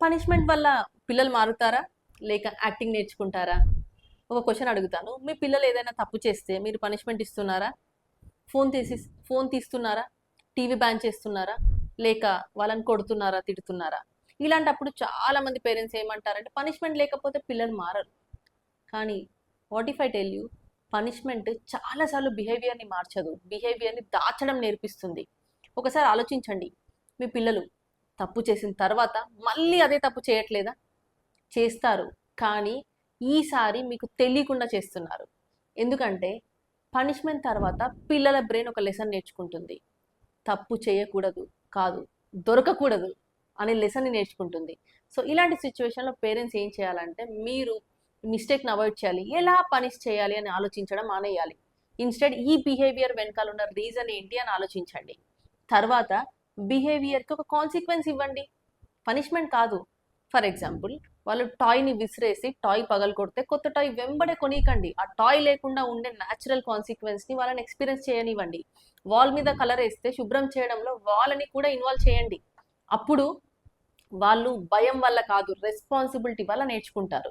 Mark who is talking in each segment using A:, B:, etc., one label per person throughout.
A: Punishment వల్ల పిల్లలు మారుతారా? లేక యాక్టింగ్ నేర్చుకుంటారా? ఒక క్వెషన్ అడుగుతాను. మీ పిల్లలు ఏదైనా తప్పు చేస్తే మీరు పనిష్మెంట్ ఇస్తున్నారా? ఫోన్ తీసి ఫోన్ తీస్తున్నారా? టీవీ బ్యాన్ చేస్తున్నారా? లేక వాళ్ళని కొడుతున్నారా? తిడుతున్నారా? ఇలాంటప్పుడు చాలా మంది పేరెంట్స్ ఏమంటారంటే పనిష్మెంట్ లేకపోతే పిల్లలు మారరు. కానీ what if I tell you, punishment చాలాసార్లు బిహేవియర్ని మార్చదు, బిహేవియర్ని దాచడం నేర్పిస్తుంది. ఒకసారి ఆలోచించండి, మీ పిల్లలు తప్పు చేసిన తర్వాత మళ్ళీ అదే తప్పు చేయట్లేదా? చేస్తారు, కానీ ఈసారి మీకు తెలియకుండా చేస్తున్నారు. ఎందుకంటే పనిష్మెంట్ తర్వాత పిల్లల బ్రెయిన్ ఒక లెసన్ నేర్చుకుంటుంది. తప్పు చేయకూడదు కాదు, దొరకకూడదు అనే లెసన్ని నేర్చుకుంటుంది. సో ఇలాంటి సిచ్యువేషన్లో పేరెంట్స్ ఏం చేయాలంటే, మీరు మిస్టేక్ని అవాయిడ్ చేయాలి. ఎలా పనిష్ చేయాలి అని ఆలోచించడం మానేయాలి. ఇన్స్టెడ్ ఈ బిహేవియర్ వెనకాల ఉన్న రీజన్ ఏంటి అని ఆలోచించండి. తర్వాత బిహేవియర్కి ఒక కాన్సిక్వెన్స్ ఇవ్వండి, పనిష్మెంట్ కాదు. ఫర్ ఎగ్జాంపుల్, వాళ్ళు టాయ్ని విసిరేసి టాయ్ పగలు కొడితే కొత్త టాయ్ వెంబడే కొనికండి. ఆ టాయ్ లేకుండా ఉండే న్యాచురల్ కాన్సిక్వెన్స్ని వాళ్ళని ఎక్స్పీరియన్స్ చేయనివ్వండి. వాల్ మీద కలర్ వేస్తే శుభ్రం చేయడంలో వాళ్ళని కూడా ఇన్వాల్వ్ చేయండి. అప్పుడు వాళ్ళు భయం వల్ల కాదు, రెస్పాన్సిబిలిటీ వల్ల నేర్చుకుంటారు.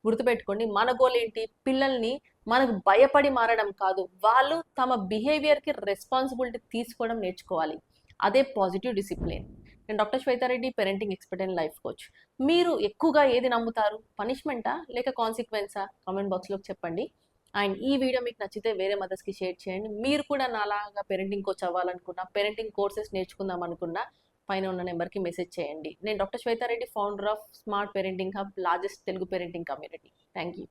A: గుర్తుపెట్టుకోండి, మన గోల్ ఏంటి? పిల్లల్ని మనకు భయపడి మారడం కాదు, వాళ్ళు తమ బిహేవియర్కి రెస్పాన్సిబిలిటీ తీసుకోవడం నేర్చుకోవాలి. అదే పాజిటివ్ డిసిప్లిన్. నేను doctor Swetha Reddy, parenting expert and life coach. మీరు ఎక్కువగా ఏది నమ్ముతారు, పనిష్మెంటా లేక కాన్సిక్వెన్సా? కామెంట్ బాక్స్లో చెప్పండి. అండ్ ఈ వీడియో మీకు నచ్చితే వేరే మదర్స్కి షేర్ చేయండి. మీరు కూడా నాలాగా పేరెంటింగ్ కోచ్ అవ్వాలనుకున్నా, పేరెంటింగ్ కోర్సెస్ నేర్చుకుందాం అనుకున్నా పైన ఉన్న నెంబర్కి మెసేజ్ చేయండి. నేను doctor Swetha Reddy, founder of smart parenting hub, largest Telugu parenting community. Thank you.